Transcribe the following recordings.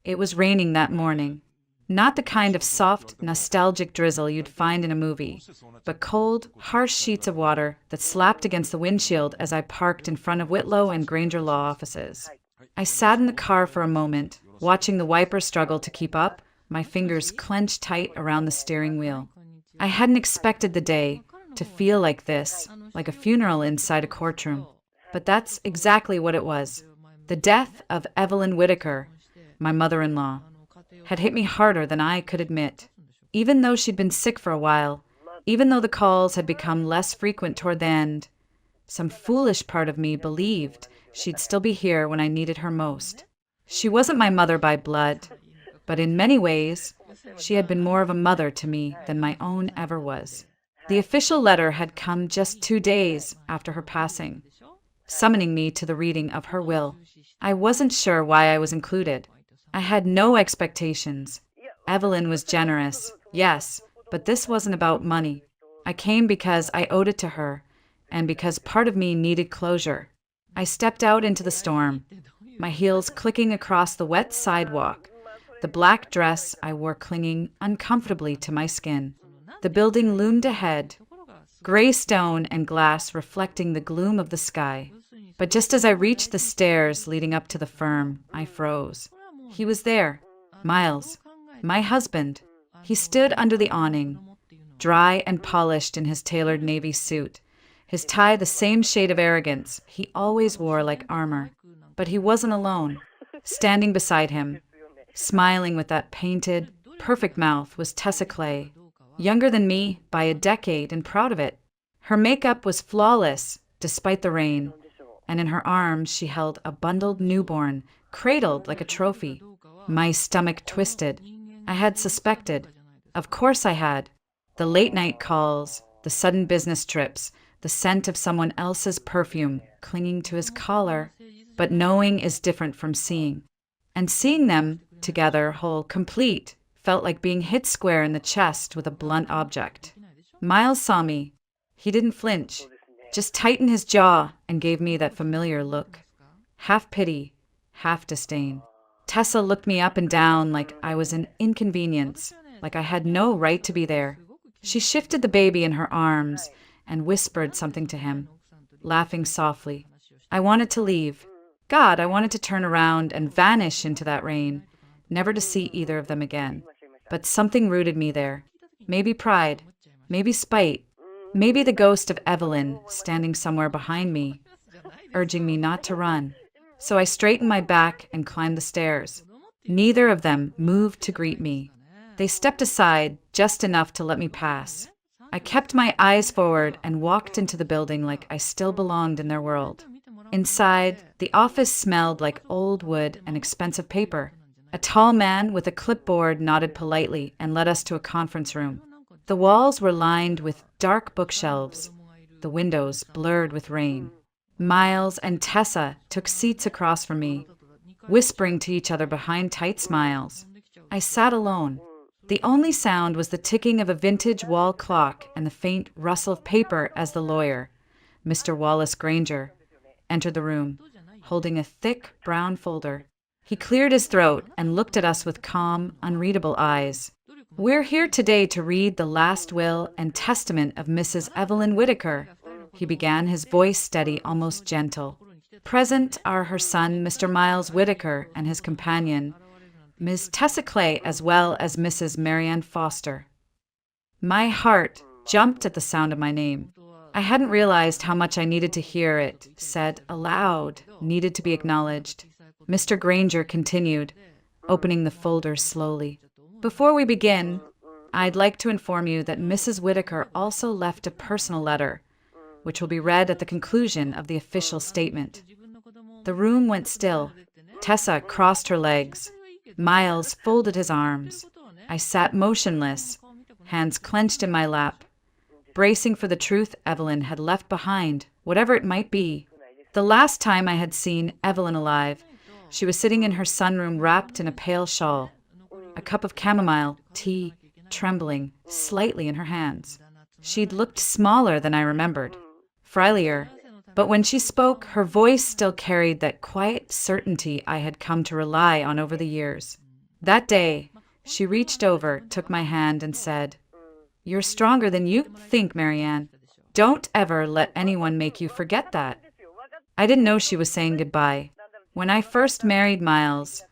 It was raining that morning. Not the kind of soft, nostalgic drizzle you'd find in a movie, but cold, harsh sheets of water that slapped against the windshield as I parked in front of Whitlow and Granger Law offices. I sat in the car for a moment, watching the wiper struggle to keep up, my fingers clenched tight around the steering wheel. I hadn't expected the day to feel like this, like a funeral inside a courtroom. But that's exactly what it was. The death of Evelyn Whittaker, my mother-in-law, had hit me harder than I could admit. Even though she'd been sick for a while, even though the calls had become less frequent toward the end, some foolish part of me believed she'd still be here when I needed her most. She wasn't my mother by blood, but in many ways, she had been more of a mother to me than my own ever was. The official letter had come just 2 days after her passing, summoning me to the reading of her will. I wasn't sure why I was included. I had no expectations. Evelyn was generous, yes, but this wasn't about money. I came because I owed it to her, and because part of me needed closure. I stepped out into the storm, my heels clicking across the wet sidewalk, the black dress I wore clinging uncomfortably to my skin. The building loomed ahead, gray stone and glass reflecting the gloom of the sky. But just as I reached the stairs leading up to the firm, I froze. He was there, Miles, my husband. He stood under the awning, dry and polished in his tailored navy suit, his tie the same shade of arrogance he always wore like armor. But he wasn't alone. Standing beside him, smiling with that painted, perfect mouth, was Tessa Clay, younger than me by a decade and proud of it. Her makeup was flawless despite the rain, and in her arms she held a bundled newborn, cradled like a trophy. My stomach twisted. I had suspected. Of course I had. The late-night calls, the sudden business trips, the scent of someone else's perfume clinging to his collar. But knowing is different from seeing. And seeing them together, whole, complete, felt like being hit square in the chest with a blunt object. Miles saw me. He didn't flinch, just tightened his jaw and gave me that familiar look. Half pity, half disdain. Tessa looked me up and down like I was an inconvenience, like I had no right to be there. She shifted the baby in her arms and whispered something to him, laughing softly. I wanted to leave. God, I wanted to turn around and vanish into that rain, never to see either of them again. But something rooted me there. Maybe pride, maybe spite, maybe the ghost of Evelyn standing somewhere behind me, urging me not to run. So I straightened my back and climbed the stairs. Neither of them moved to greet me. They stepped aside just enough to let me pass. I kept my eyes forward and walked into the building like I still belonged in their world. Inside, the office smelled like old wood and expensive paper. A tall man with a clipboard nodded politely and led us to a conference room. The walls were lined with dark bookshelves, the windows blurred with rain. Miles and Tessa took seats across from me, whispering to each other behind tight smiles. I sat alone. The only sound was the ticking of a vintage wall clock and the faint rustle of paper as the lawyer, Mr. Wallace Granger, entered the room, holding a thick brown folder. He cleared his throat and looked at us with calm, unreadable eyes. We're here today to read the last will and testament of Mrs. Evelyn Whittaker, he began, his voice steady, almost gentle. Present are her son, Mr. Miles Whittaker, and his companion, Ms. Tessa Clay, as well as Mrs. Marianne Foster. My heart jumped at the sound of my name. I hadn't realized how much I needed to hear it said aloud, needed to be acknowledged. Mr. Granger continued, opening the folder slowly. Before we begin, I'd like to inform you that Mrs. Whittaker also left a personal letter, which will be read at the conclusion of the official statement. The room went still. Tessa crossed her legs. Miles folded his arms. I sat motionless, hands clenched in my lap, bracing for the truth Evelyn had left behind, whatever it might be. The last time I had seen Evelyn alive, she was sitting in her sunroom wrapped in a pale shawl, a cup of chamomile tea trembling slightly in her hands. She'd looked smaller than I remembered, frilier, but when she spoke, her voice still carried that quiet certainty I had come to rely on over the years. That day, she reached over, took my hand, and said, "You're stronger than you think, Marianne. Don't ever let anyone make you forget that." I didn't know she was saying goodbye. When I first married Miles,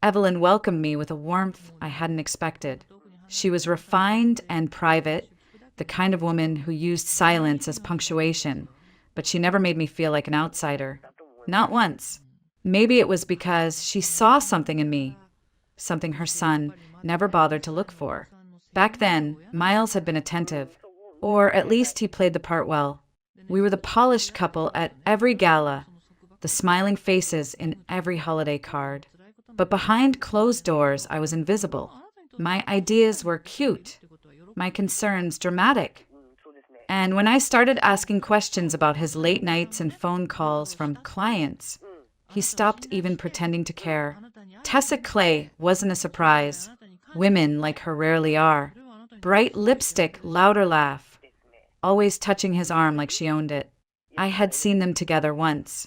Evelyn welcomed me with a warmth I hadn't expected. She was refined and private, the kind of woman who used silence as punctuation, but she never made me feel like an outsider. Not once. Maybe it was because she saw something in me, something her son never bothered to look for. Back then, Miles had been attentive, or at least he played the part well. We were the polished couple at every gala, the smiling faces in every holiday card. But behind closed doors, I was invisible. My ideas were cute, my concerns dramatic. And when I started asking questions about his late nights and phone calls from clients, he stopped even pretending to care. Tessa Clay wasn't a surprise. Women like her rarely are. Bright lipstick, louder laugh. Always touching his arm like she owned it. I had seen them together once,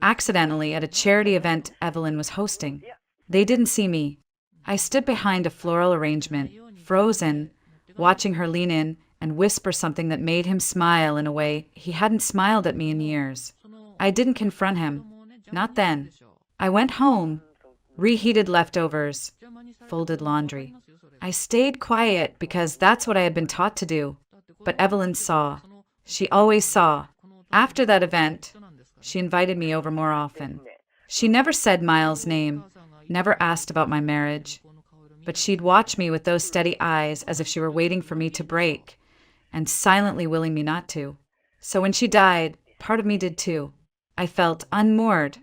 accidentally at a charity event Evelyn was hosting. They didn't see me. I stood behind a floral arrangement, frozen, watching her lean in and whisper something that made him smile in a way he hadn't smiled at me in years. I didn't confront him. Not then. I went home, reheated leftovers, folded laundry. I stayed quiet because that's what I had been taught to do. But Evelyn saw. She always saw. After that event, she invited me over more often. She never said Miles' name, never asked about my marriage. But she'd watch me with those steady eyes as if she were waiting for me to break, and silently willing me not to. So when she died, part of me did too. I felt unmoored,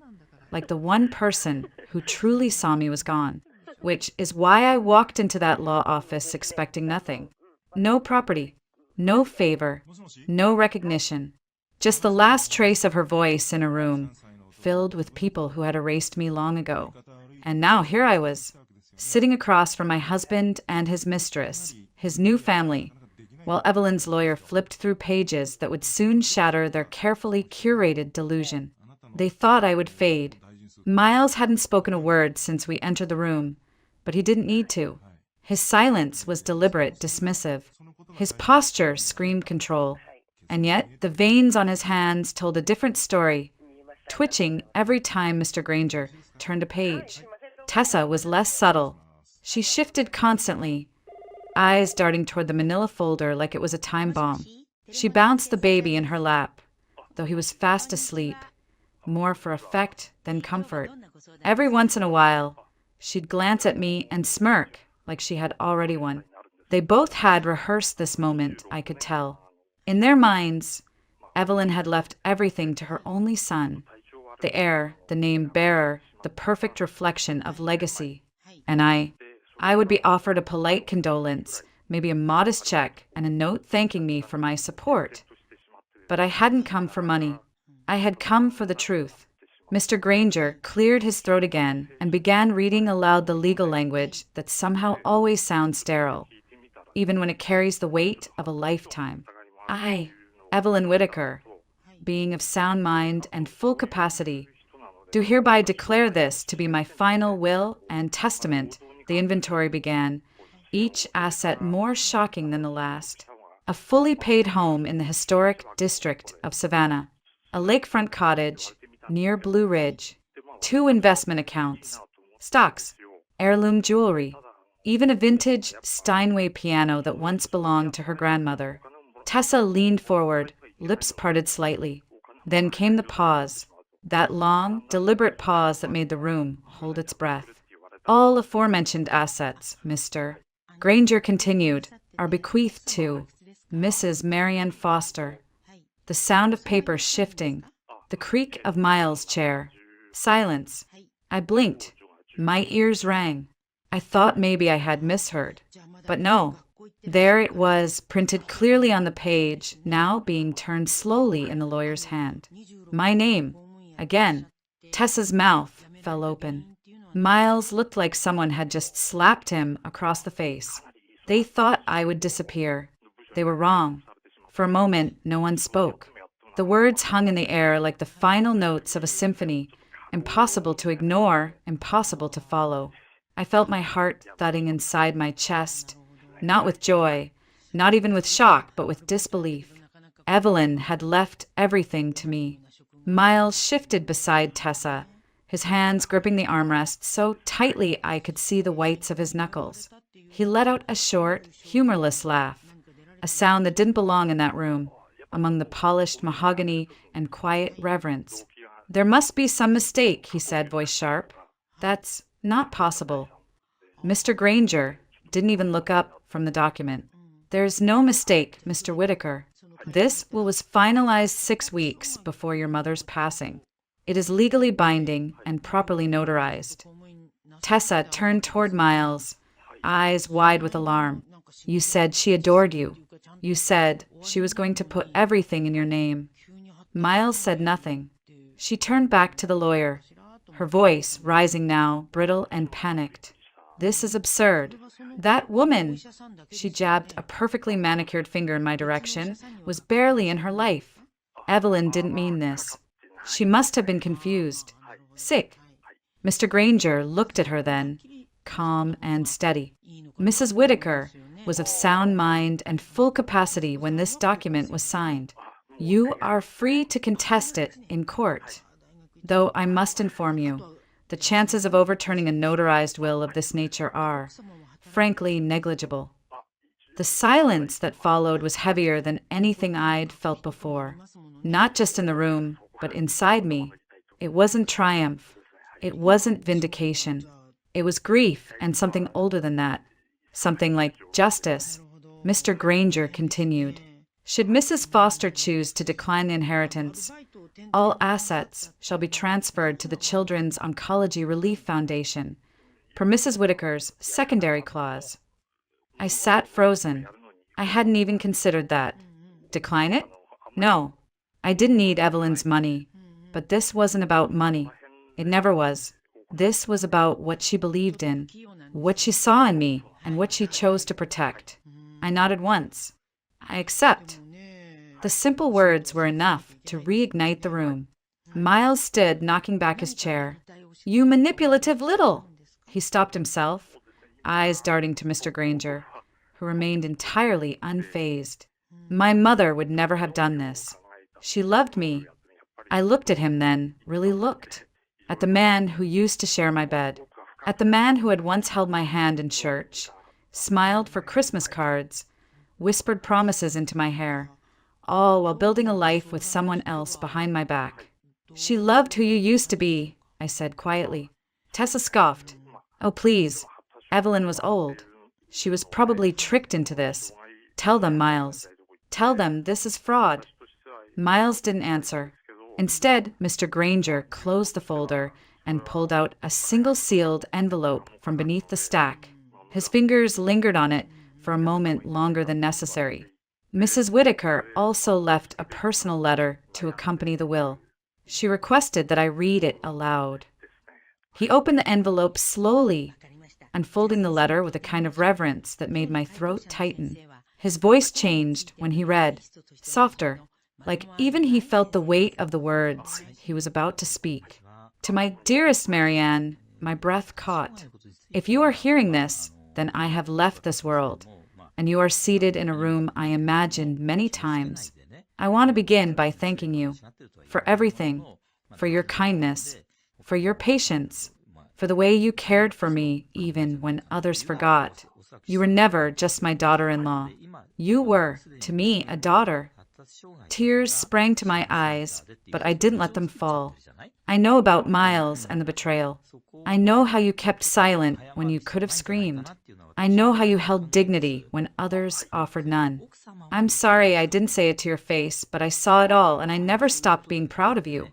like the one person who truly saw me was gone, which is why I walked into that law office expecting nothing. No property, no favor, no recognition, just the last trace of her voice in a room filled with people who had erased me long ago. And now here I was, sitting across from my husband and his mistress, his new family, while Evelyn's lawyer flipped through pages that would soon shatter their carefully curated delusion. They thought I would fade. Miles hadn't spoken a word since we entered the room, but he didn't need to. His silence was deliberate, dismissive. His posture screamed control. And yet, the veins on his hands told a different story, twitching every time Mr. Granger turned a page. Tessa was less subtle. She shifted constantly, eyes darting toward the manila folder like it was a time bomb. She bounced the baby in her lap, though he was fast asleep, more for effect than comfort. Every once in a while, she'd glance at me and smirk like she had already won. They both had rehearsed this moment, I could tell. In their minds, Evelyn had left everything to her only son, the heir, the name bearer, the perfect reflection of legacy. And I would be offered a polite condolence, maybe a modest check, and a note thanking me for my support. But I hadn't come for money. I had come for the truth. Mr. Granger cleared his throat again and began reading aloud the legal language that somehow always sounds sterile, even when it carries the weight of a lifetime. I, Evelyn Whittaker, being of sound mind and full capacity, do hereby declare this to be my final will and testament. The inventory began, each asset more shocking than the last. A fully paid home in the historic district of Savannah, a lakefront cottage near Blue Ridge, 2 investment accounts, stocks, heirloom jewelry, even a vintage Steinway piano that once belonged to her grandmother. Tessa leaned forward, lips parted slightly. Then came the pause, that long, deliberate pause that made the room hold its breath. All aforementioned assets, Mr. Granger continued, are bequeathed to Mrs. Marianne Foster. The sound of paper shifting, the creak of Miles' chair. Silence. I blinked. My ears rang. I thought maybe I had misheard. But no. There it was, printed clearly on the page, now being turned slowly in the lawyer's hand. My name. Again. Tessa's mouth fell open. Miles looked like someone had just slapped him across the face. They thought I would disappear. They were wrong. For a moment, no one spoke. The words hung in the air like the final notes of a symphony, impossible to ignore, impossible to follow. I felt my heart thudding inside my chest, not with joy, not even with shock, but with disbelief. Evelyn had left everything to me. Miles shifted beside Tessa, his hands gripping the armrest so tightly I could see the whites of his knuckles. He let out a short, humorless laugh, a sound that didn't belong in that room, among the polished mahogany and quiet reverence. "There must be some mistake," he said, voice sharp. "That's not possible." Mr. Granger didn't even look up from the document. "There's no mistake, Mr. Whitaker. This will was finalized 6 weeks before your mother's passing. It is legally binding and properly notarized." Tessa turned toward Miles, eyes wide with alarm. "You said she adored you. You said she was going to put everything in your name." Miles said nothing. She turned back to the lawyer, her voice rising now, brittle and panicked. "This is absurd. That woman," she jabbed a perfectly manicured finger in my direction, "was barely in her life. Evelyn didn't mean this. She must have been confused. Sick." Mr. Granger looked at her then, calm and steady. "Mrs. Whitaker was of sound mind and full capacity when this document was signed. You are free to contest it in court. Though I must inform you, the chances of overturning a notarized will of this nature are, frankly, negligible." The silence that followed was heavier than anything I'd felt before, not just in the room, but inside me. It wasn't triumph. It wasn't vindication. It was grief and something older than that, something like justice. Mr. Granger continued, "Should Mrs. Foster choose to decline the inheritance, all assets shall be transferred to the Children's Oncology Relief Foundation, per Mrs. Whitaker's secondary clause." I sat frozen. I hadn't even considered that. Decline it? No. I didn't need Evelyn's money. But this wasn't about money. It never was. This was about what she believed in, what she saw in me, and what she chose to protect. I nodded once. "I accept." The simple words were enough to reignite the room. Miles stood, knocking back his chair. "You manipulative little!" He stopped himself, eyes darting to Mr. Granger, who remained entirely unfazed. "My mother would never have done this. She loved me." I looked at him then, really looked. At the man who used to share my bed. At the man who had once held my hand in church, smiled for Christmas cards, whispered promises into my hair, all while building a life with someone else behind my back. "She loved who you used to be," I said quietly. Tessa scoffed. "Oh, please. Evelyn was old. She was probably tricked into this. Tell them, Miles. Tell them this is fraud." Miles didn't answer. Instead, Mr. Granger closed the folder and pulled out a single sealed envelope from beneath the stack. His fingers lingered on it for a moment longer than necessary. Mrs. Whitaker also left a personal letter to accompany the will. She requested that I read it aloud. He opened the envelope slowly, unfolding the letter with a kind of reverence that made my throat tighten. His voice changed when he read, softer, like even he felt the weight of the words he was about to speak. "To my dearest Marianne," my breath caught. "If you are hearing this, then I have left this world, and you are seated in a room I imagined many times. I want to begin by thanking you for everything, for your kindness, for your patience, for the way you cared for me even when others forgot. You were never just my daughter-in-law. You were, to me, a daughter." Tears sprang to my eyes, but I didn't let them fall. "I know about Miles and the betrayal. I know how you kept silent when you could have screamed. I know how you held dignity when others offered none. I'm sorry I didn't say it to your face, but I saw it all, and I never stopped being proud of you."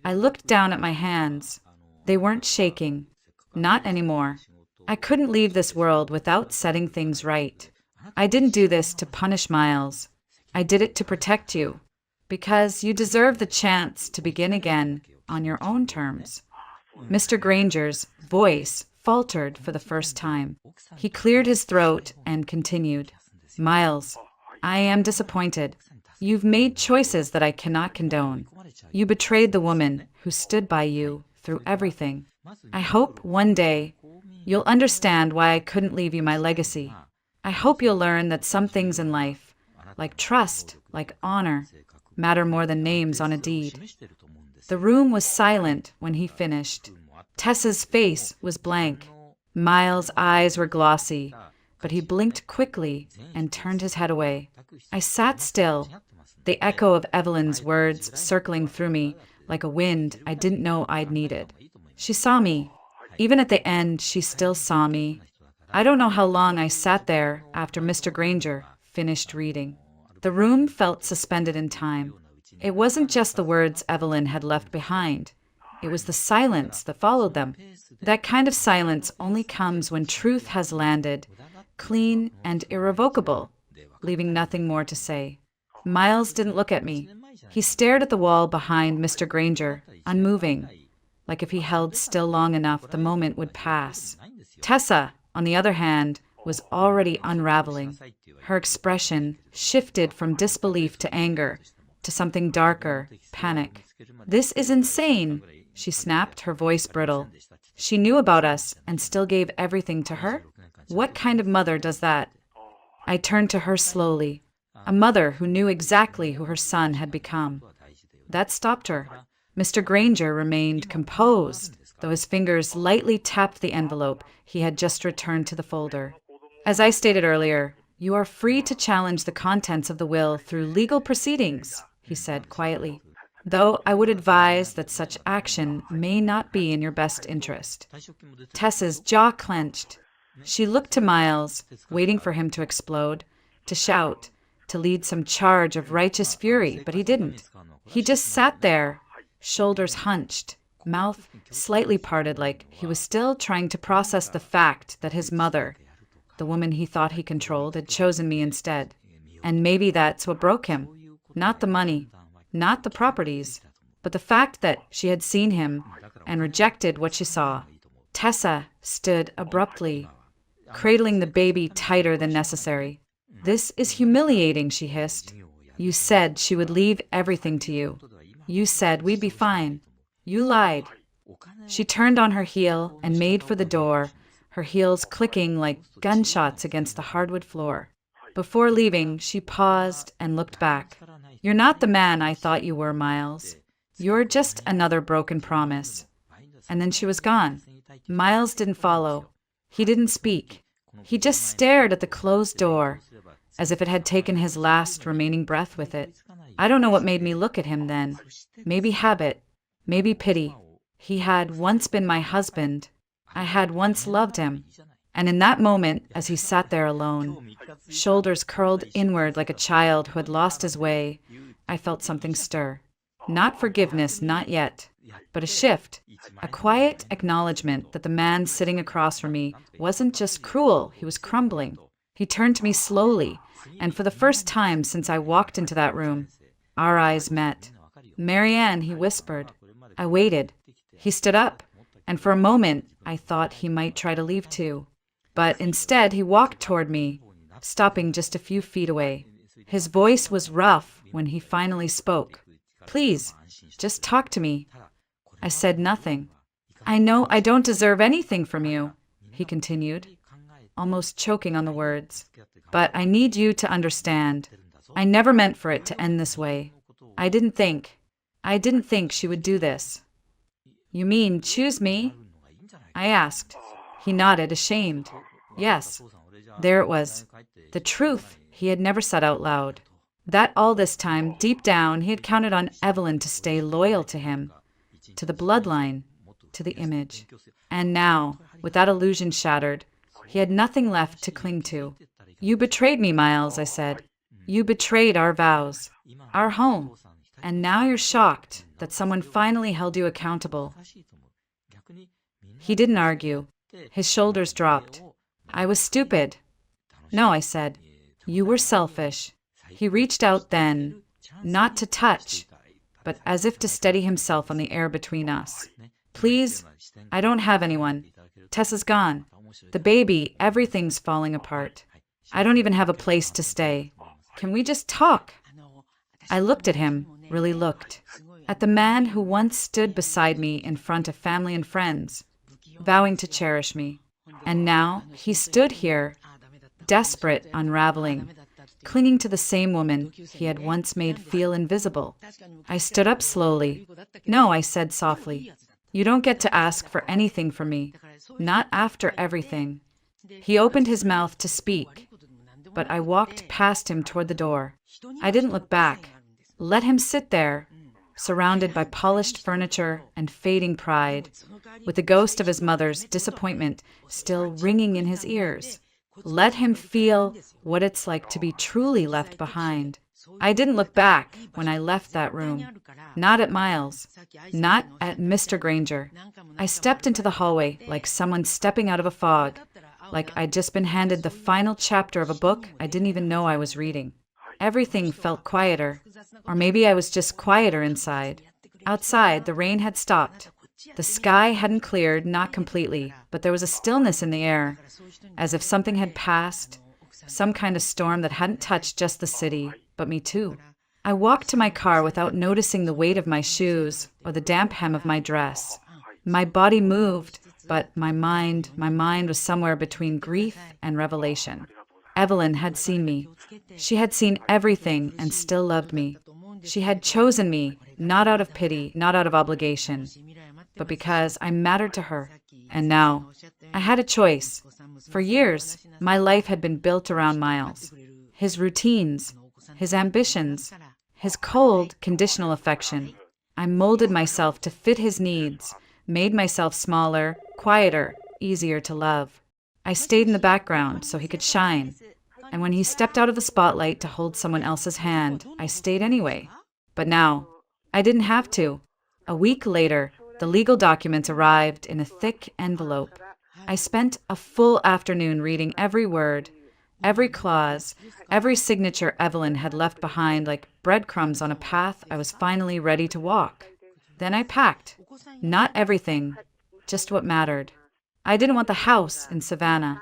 I looked down at my hands. They weren't shaking. Not anymore. I couldn't leave this world without setting things right. I didn't do this to punish Miles. I did it to protect you, because you deserve the chance to begin again on your own terms. Mr. Granger's voice faltered for the first time. He cleared his throat and continued, "Miles, I am disappointed. You've made choices that I cannot condone. You betrayed the woman who stood by you through everything. I hope one day You'll understand why I couldn't leave you my legacy. I hope you'll learn that some things in life, like trust, like honor, matter more than names on a deed. The room was silent when he finished. Tessa's face was blank. Miles' eyes were glossy, but he blinked quickly and turned his head away. I sat still, the echo of Evelyn's words circling through me like a wind I didn't know I'd needed. She saw me. Even at the end, she still saw me. I don't know how long I sat there after Mr. Granger finished reading. The room felt suspended in time. It wasn't just the words Evelyn had left behind. It was the silence that followed them. That kind of silence only comes when truth has landed, clean and irrevocable, leaving nothing more to say. Miles didn't look at me. He stared at the wall behind Mr. Granger, unmoving, like if he held still long enough, the moment would pass. Tessa, on the other hand, was already unraveling. Her expression shifted from disbelief to anger, to something darker, panic. "This is insane," she snapped, her voice brittle. She knew about us and still gave everything to her? What kind of mother does that? I turned to her slowly, a mother who knew exactly who her son had become. That stopped her. Mr. Granger remained composed, though his fingers lightly tapped the envelope he had just returned to the folder. "As I stated earlier, you are free to challenge the contents of the will through legal proceedings," he said quietly, "though I would advise that such action may not be in your best interest." Tessa's jaw clenched. She looked to Miles, waiting for him to explode, to shout, to lead some charge of righteous fury, but he didn't. He just sat there, shoulders hunched, mouth slightly parted, like he was still trying to process the fact that his mother, the woman he thought he controlled, had chosen me instead. And maybe that's what broke him. Not the money, not the properties, but the fact that she had seen him and rejected what she saw. Tessa stood abruptly, cradling the baby tighter than necessary. "This is humiliating," she hissed. "You said she would leave everything to you. You said we'd be fine. You lied." She turned on her heel and made for the door, her heels clicking like gunshots against the hardwood floor. Before leaving, she paused and looked back. "You're not the man I thought you were, Miles. You're just another broken promise." And then she was gone. Miles didn't follow. He didn't speak. He just stared at the closed door, as if it had taken his last remaining breath with it. I don't know what made me look at him then. Maybe habit, maybe pity. He had once been my husband. I had once loved him. And in that moment, as he sat there alone, shoulders curled inward like a child who had lost his way, I felt something stir. Not forgiveness, not yet, but a shift, a quiet acknowledgement that the man sitting across from me wasn't just cruel, he was crumbling. He turned to me slowly, and for the first time since I walked into that room, our eyes met. "Marianne," he whispered. I waited. He stood up, and for a moment I thought he might try to leave too. But instead he walked toward me, stopping just a few feet away. His voice was rough when he finally spoke. "Please, just talk to me." I said nothing. "I know I don't deserve anything from you," he continued, almost choking on the words. "But I need you to understand. I never meant for it to end this way. I didn't think she would do this." "You mean choose me?" I asked. He nodded, ashamed. Yes. There it was. The truth he had never said out loud. That all this time, deep down, he had counted on Evelyn to stay loyal to him, to the bloodline, to the image. And now, with that illusion shattered, he had nothing left to cling to. "You betrayed me, Miles," I said. "You betrayed our vows, our home. And now you're shocked that someone finally held you accountable." He didn't argue. His shoulders dropped. "I was stupid." "No," I said. "You were selfish." He reached out then, not to touch, but as if to steady himself on the air between us. "Please, I don't have anyone. Tessa's gone. The baby, everything's falling apart. I don't even have a place to stay. Can we just talk?" I looked at him, really looked. At the man who once stood beside me in front of family and friends, vowing to cherish me. And now he stood here, desperate, unraveling, clinging to the same woman he had once made feel invisible. I stood up slowly. "No," I said softly. "You don't get to ask for anything from me. Not after everything." He opened his mouth to speak, but I walked past him toward the door. I didn't look back. Let him sit there, surrounded by polished furniture and fading pride, with the ghost of his mother's disappointment still ringing in his ears. Let him feel what it's like to be truly left behind. I didn't look back when I left that room. Not at Miles. Not at Mr. Granger. I stepped into the hallway like someone stepping out of a fog, like I'd just been handed the final chapter of a book I didn't even know I was reading. Everything felt quieter, or maybe I was just quieter inside. Outside, the rain had stopped. The sky hadn't cleared, not completely, but there was a stillness in the air, as if something had passed, some kind of storm that hadn't touched just the city, but me too. I walked to my car without noticing the weight of my shoes or the damp hem of my dress. My body moved, but my mind was somewhere between grief and revelation. Evelyn had seen me. She had seen everything and still loved me. She had chosen me, not out of pity, not out of obligation, but because I mattered to her. And now, I had a choice. For years, my life had been built around Miles. His routines, his ambitions, his cold, conditional affection. I molded myself to fit his needs, made myself smaller, quieter, easier to love. I stayed in the background so he could shine. And when he stepped out of the spotlight to hold someone else's hand, I stayed anyway. But now, I didn't have to. A week later, the legal documents arrived in a thick envelope. I spent a full afternoon reading every word, every clause, every signature Evelyn had left behind like breadcrumbs on a path I was finally ready to walk. Then I packed. Not everything, just what mattered. I didn't want the house in Savannah.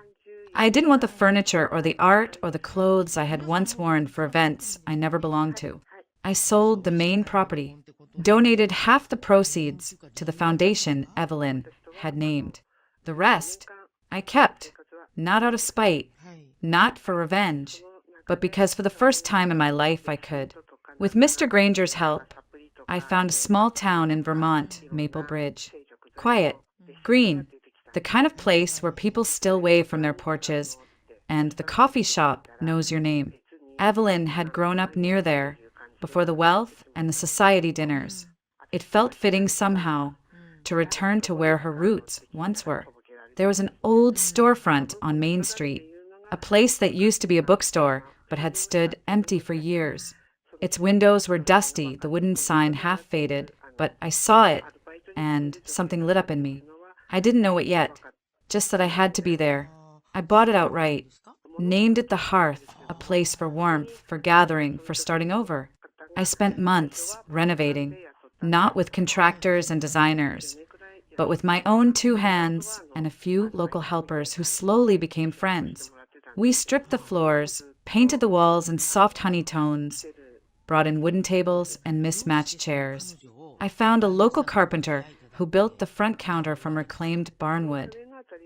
I didn't want the furniture or the art or the clothes I had once worn for events I never belonged to. I sold the main property, donated half the proceeds to the foundation Evelyn had named. The rest I kept, not out of spite, not for revenge, but because for the first time in my life I could. With Mr. Granger's help, I found a small town in Vermont, Maple Bridge. Quiet, green, the kind of place where people still wave from their porches, and the coffee shop knows your name. Evelyn had grown up near there, before the wealth and the society dinners. It felt fitting somehow to return to where her roots once were. There was an old storefront on Main Street, a place that used to be a bookstore but had stood empty for years. Its windows were dusty, the wooden sign half faded, but I saw it, and something lit up in me. I didn't know it yet, just that I had to be there. I bought it outright, named it the Hearth, a place for warmth, for gathering, for starting over. I spent months renovating, not with contractors and designers, but with my own 2 hands and a few local helpers who slowly became friends. We stripped the floors, painted the walls in soft honey tones, brought in wooden tables and mismatched chairs. I found a local carpenter who built the front counter from reclaimed barnwood.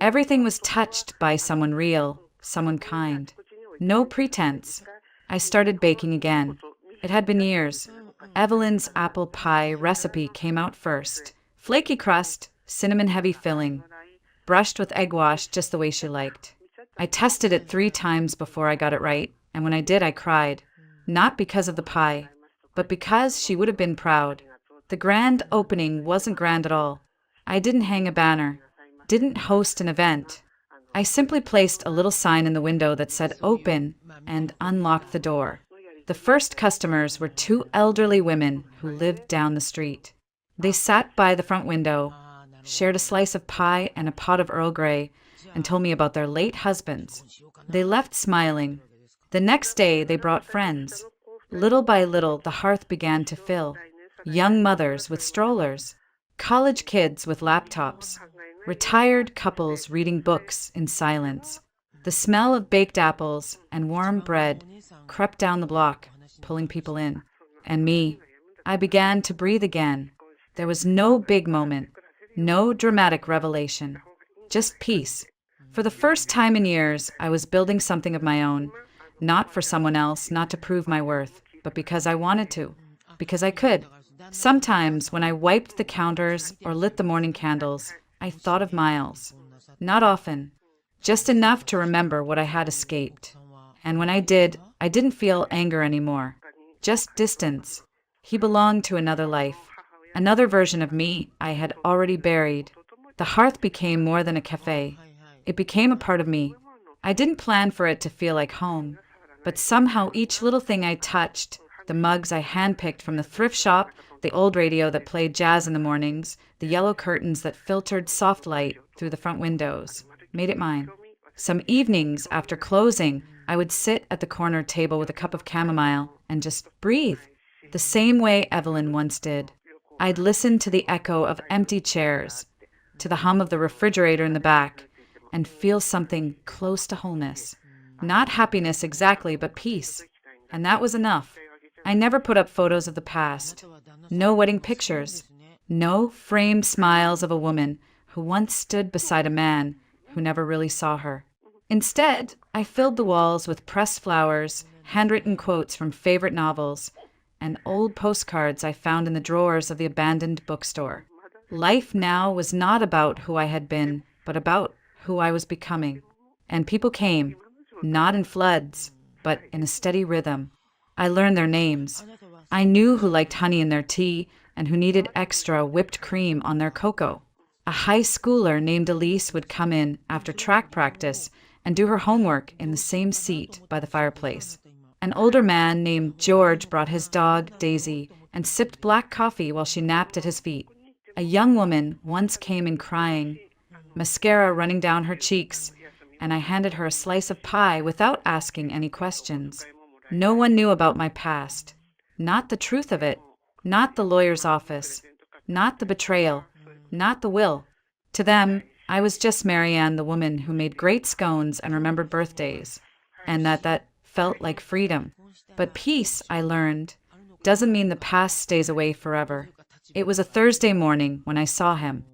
Everything was touched by someone real, someone kind. No pretense. I started baking again. It had been years. Evelyn's apple pie recipe came out first. Flaky crust, cinnamon-heavy filling, brushed with egg wash just the way she liked. I tested it 3 times before I got it right, and when I did, I cried. Not because of the pie, but because she would have been proud. The grand opening wasn't grand at all. I didn't hang a banner, didn't host an event. I simply placed a little sign in the window that said open and unlocked the door. The first customers were 2 elderly women who lived down the street. They sat by the front window, shared a slice of pie and a pot of Earl Grey, and told me about their late husbands. They left smiling. The next day, they brought friends. Little by little, the hearth began to fill. Young mothers with strollers, college kids with laptops, retired couples reading books in silence. The smell of baked apples and warm bread crept down the block, pulling people in. And me, I began to breathe again. There was no big moment, no dramatic revelation, just peace. For the first time in years, I was building something of my own, not for someone else, not to prove my worth, but because I wanted to, because I could. Sometimes, when I wiped the counters or lit the morning candles, I thought of Miles. Not often, just enough to remember what I had escaped. And when I did, I didn't feel anger anymore, just distance. He belonged to another life, another version of me I had already buried. The hearth became more than a cafe. It became a part of me. I didn't plan for it to feel like home, but somehow each little thing I touched, the mugs I handpicked from the thrift shop, the old radio that played jazz in the mornings, the yellow curtains that filtered soft light through the front windows, made it mine. Some evenings after closing, I would sit at the corner table with a cup of chamomile and just breathe, the same way Evelyn once did. I'd listen to the echo of empty chairs, to the hum of the refrigerator in the back, and feel something close to wholeness. Not happiness exactly, but peace. And that was enough. I never put up photos of the past. No wedding pictures. No framed smiles of a woman who once stood beside a man who never really saw her. Instead, I filled the walls with pressed flowers, handwritten quotes from favorite novels, and old postcards I found in the drawers of the abandoned bookstore. Life now was not about who I had been, but about who I was becoming. And people came, not in floods, but in a steady rhythm. I learned their names. I knew who liked honey in their tea and who needed extra whipped cream on their cocoa. A high schooler named Elise would come in after track practice and do her homework in the same seat by the fireplace. An older man named George brought his dog, Daisy, and sipped black coffee while she napped at his feet. A young woman once came in crying, mascara running down her cheeks, and I handed her a slice of pie without asking any questions. No one knew about my past. Not the truth of it. Not the lawyer's office. Not the betrayal. Not the will. To them, I was just Marianne, the woman who made great scones and remembered birthdays, and that felt like freedom. But peace, I learned, doesn't mean the past stays away forever. It was a Thursday morning when I saw him.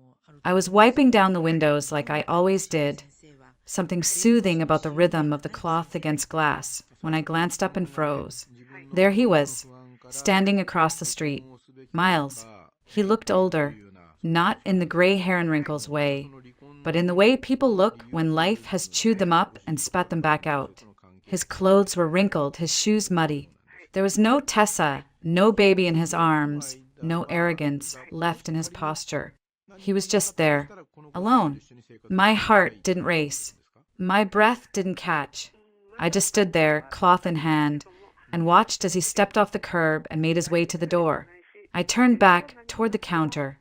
I was wiping down the windows like I always did. Something soothing about the rhythm of the cloth against glass when I glanced up and froze. There he was, standing across the street. Miles. He looked older, not in the gray hair and wrinkles way, but in the way people look when life has chewed them up and spat them back out. His clothes were wrinkled, his shoes muddy. There was no Tessa, no baby in his arms, no arrogance left in his posture. He was just there, alone. My heart didn't race. My breath didn't catch. I just stood there, cloth in hand, and watched as he stepped off the curb and made his way to the door. I turned back toward the counter,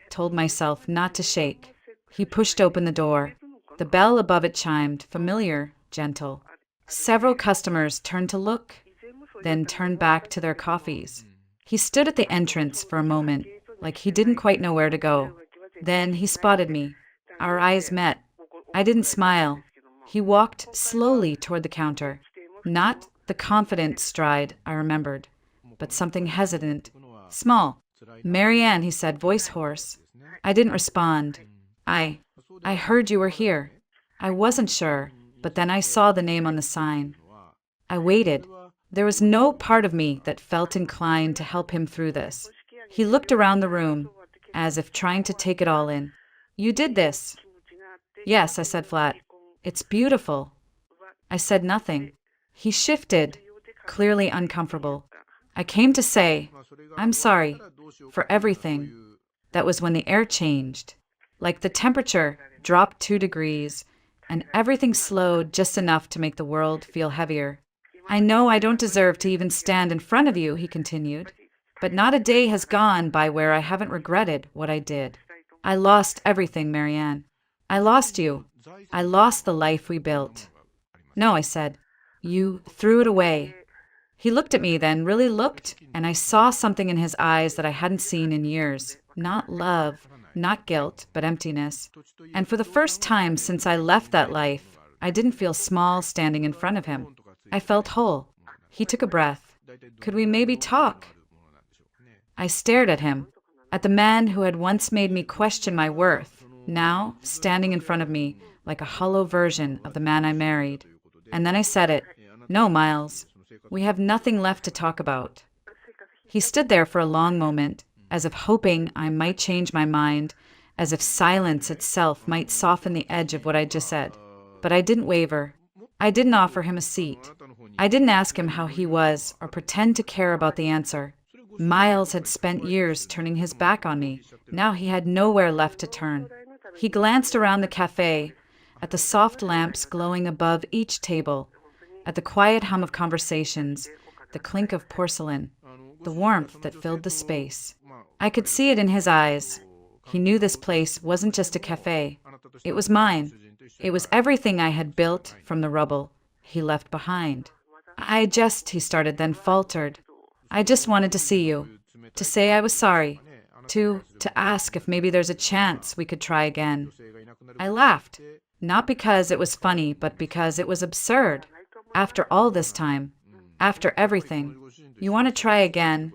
told myself not to shake. He pushed open the door. The bell above it chimed, familiar, gentle. Several customers turned to look, then turned back to their coffees. He stood at the entrance for a moment, like he didn't quite know where to go. Then he spotted me. Our eyes met. I didn't smile. He walked slowly toward the counter. Not the confident stride I remembered, but something hesitant, small. "Marianne," he said, voice hoarse. I didn't respond. I heard you were here. I wasn't sure, but then I saw the name on the sign. I waited. There was no part of me that felt inclined to help him through this. He looked around the room, as if trying to take it all in. "You did this?" "Yes," I said flat. "It's beautiful." I said nothing. He shifted, clearly uncomfortable. I came to say, "I'm sorry for everything." That was when the air changed. Like the temperature dropped 2 degrees, and everything slowed just enough to make the world feel heavier. "I know I don't deserve to even stand in front of you," he continued, "but not a day has gone by where I haven't regretted what I did. I lost everything, Marianne. I lost you. I lost the life we built." "No," I said. "You threw it away." He looked at me then, really looked, and I saw something in his eyes that I hadn't seen in years. Not love, not guilt, but emptiness. And for the first time since I left that life, I didn't feel small standing in front of him. I felt whole. He took a breath. "Could we maybe talk?" I stared at him, at the man who had once made me question my worth, now standing in front of me like a hollow version of the man I married. And then I said it. No, Miles. We have nothing left to talk about. He stood there for a long moment, as if hoping I might change my mind, as if silence itself might soften the edge of what I just said. But I didn't waver. I didn't offer him a seat. I didn't ask him how he was or pretend to care about the answer. Miles had spent years turning his back on me. Now he had nowhere left to turn. He glanced around the cafe, at the soft lamps glowing above each table, at the quiet hum of conversations, the clink of porcelain, the warmth that filled the space. I could see it in his eyes. He knew this place wasn't just a cafe. It was mine. It was everything I had built from the rubble he left behind. He started, then faltered. I just wanted to see you, to say I was sorry, to ask if maybe there's a chance we could try again. I laughed, not because it was funny, but because it was absurd. After all this time, after everything, you want to try again?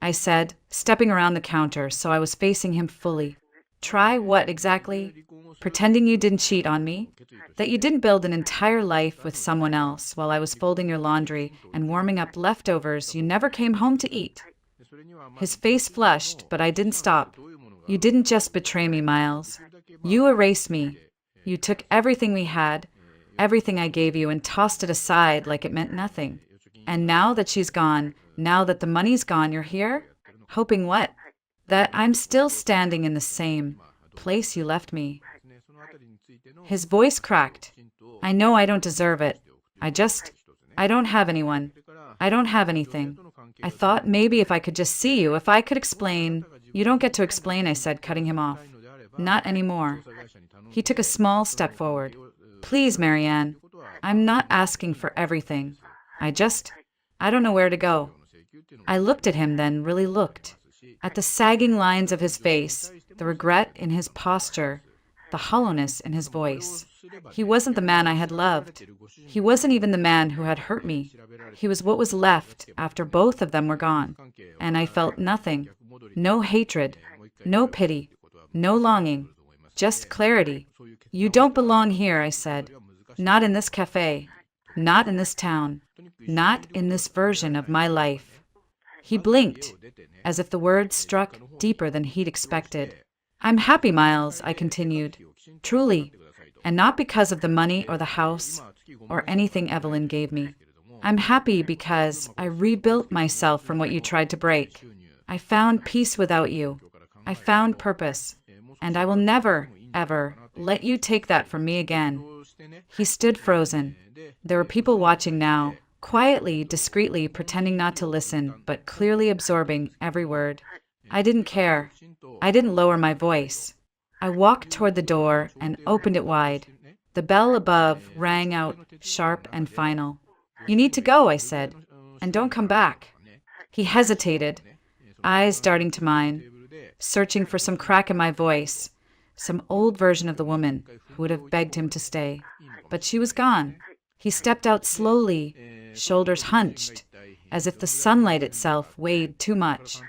I said, stepping around the counter so I was facing him fully. Try what exactly? Pretending you didn't cheat on me? That you didn't build an entire life with someone else while I was folding your laundry and warming up leftovers you never came home to eat? His face flushed, but I didn't stop. You didn't just betray me, Miles. You erased me. You took everything we had, everything I gave you, and tossed it aside like it meant nothing. And now that she's gone, now that the money's gone, you're here? Hoping what? That I'm still standing in the same place you left me. His voice cracked. I know I don't deserve it. I don't have anyone. I don't have anything. I thought maybe if I could just see you, if I could explain. You don't get to explain, I said, cutting him off. Not anymore. He took a small step forward. Please, Marianne. I'm not asking for everything. I don't know where to go. I looked at him then, really looked. At the sagging lines of his face, the regret in his posture, the hollowness in his voice. He wasn't the man I had loved. He wasn't even the man who had hurt me. He was what was left after both of them were gone. And I felt nothing. No hatred, no pity, no longing, just clarity. You don't belong here, I said. Not in this cafe. Not in this town. Not in this version of my life. He blinked, as if the words struck deeper than he'd expected. I'm happy, Miles, I continued. Truly. And not because of the money or the house or anything Evelyn gave me. I'm happy because I rebuilt myself from what you tried to break. I found peace without you. I found purpose. And I will never, ever let you take that from me again. He stood frozen. There were people watching now, quietly, discreetly, pretending not to listen, but clearly absorbing every word. I didn't care. I didn't lower my voice. I walked toward the door and opened it wide. The bell above rang out sharp and final. You need to go, I said, and don't come back. He hesitated, eyes darting to mine, searching for some crack in my voice, some old version of the woman who would have begged him to stay. But she was gone. He stepped out slowly, shoulders hunched, as if the sunlight itself weighed too much.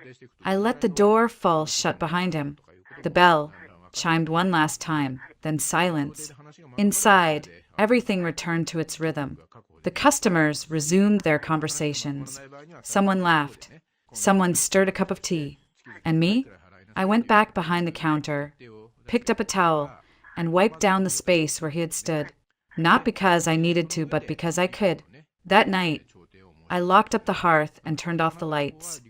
I let the door fall shut behind him. The bell chimed one last time, then silence. Inside, everything returned to its rhythm. The customers resumed their conversations. Someone laughed. Someone stirred a cup of tea. And me? I went back behind the counter, picked up a towel, and wiped down the space where he had stood. Not because I needed to, but because I could. That night, I locked up the hearth and turned off the lights.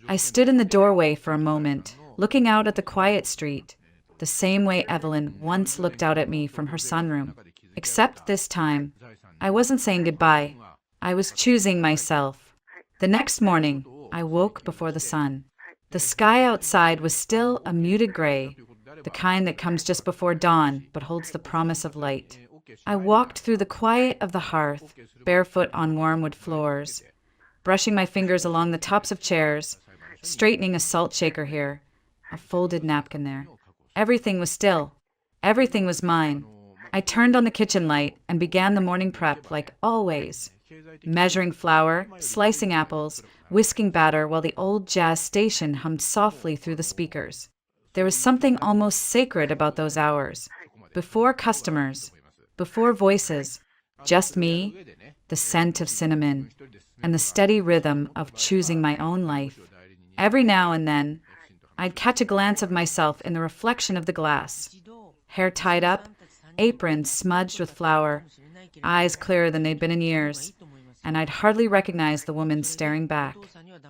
I stood in the doorway for a moment, looking out at the quiet street, the same way Evelyn once looked out at me from her sunroom. Except this time, I wasn't saying goodbye. I was choosing myself. The next morning, I woke before the sun. The sky outside was still a muted gray, the kind that comes just before dawn but holds the promise of light. I walked through the quiet of the hearth, barefoot on warm wood floors, brushing my fingers along the tops of chairs, straightening a salt shaker here, a folded napkin there. Everything was still. Everything was mine. I turned on the kitchen light and began the morning prep like always, measuring flour, slicing apples, whisking batter while the old jazz station hummed softly through the speakers. There was something almost sacred about those hours. Before customers, before voices, just me, the scent of cinnamon, and the steady rhythm of choosing my own life. Every now and then, I'd catch a glance of myself in the reflection of the glass. Hair tied up, apron smudged with flour, eyes clearer than they'd been in years, and I'd hardly recognize the woman staring back.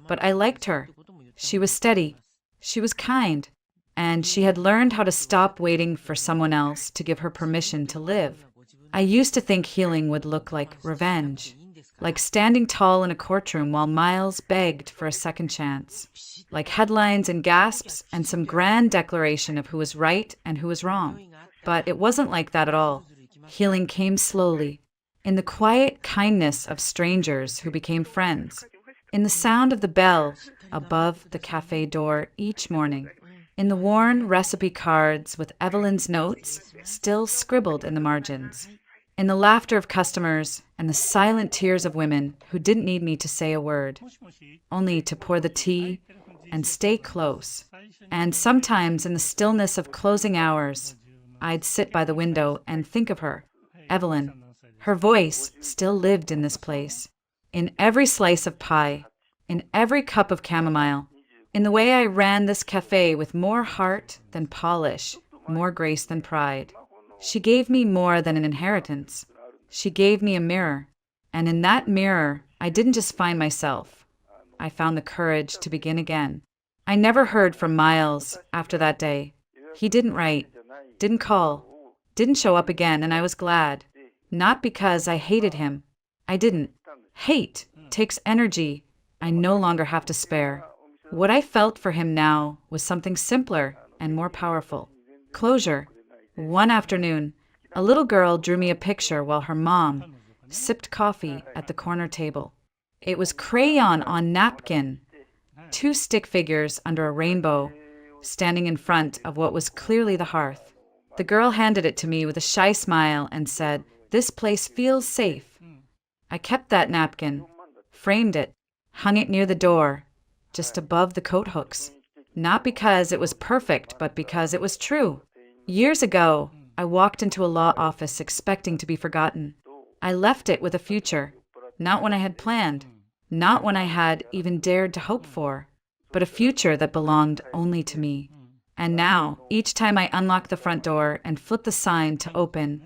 But I liked her. She was steady. She was kind. And she had learned how to stop waiting for someone else to give her permission to live. I used to think healing would look like revenge, like standing tall in a courtroom while Miles begged for a second chance, like headlines and gasps and some grand declaration of who was right and who was wrong. But it wasn't like that at all. Healing came slowly, in the quiet kindness of strangers who became friends, in the sound of the bell above the cafe door each morning, in the worn recipe cards with Evelyn's notes still scribbled in the margins, in the laughter of customers and the silent tears of women who didn't need me to say a word, only to pour the tea and stay close. And sometimes in the stillness of closing hours, I'd sit by the window and think of her, Evelyn. Her voice still lived in this place, in every slice of pie, in every cup of chamomile, in the way I ran this cafe with more heart than polish, more grace than pride. She gave me more than an inheritance. She gave me a mirror, and in that mirror, I didn't just find myself. I found the courage to begin again. I never heard from Miles after that day. He didn't write, didn't call, didn't show up again, and I was glad. Not because I hated him. I didn't. Hate takes energy I no longer have to spare. What I felt for him now was something simpler and more powerful. Closure. One afternoon, a little girl drew me a picture while her mom sipped coffee at the corner table. It was crayon on napkin, 2 stick figures under a rainbow, standing in front of what was clearly the hearth. The girl handed it to me with a shy smile and said, "This place feels safe." I kept that napkin, framed it, hung it near the door, just above the coat hooks. Not because it was perfect, but because it was true. Years ago, I walked into a law office expecting to be forgotten. I left it with a future, not one I had planned, not one I had even dared to hope for, but a future that belonged only to me. And now, each time I unlock the front door and flip the sign to open,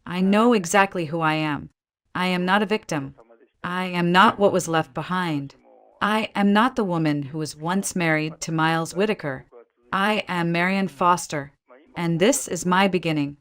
I know exactly who I am. I am not a victim. I am not what was left behind. I am not the woman who was once married to Miles Whitaker. I am Marian Foster, and this is my beginning.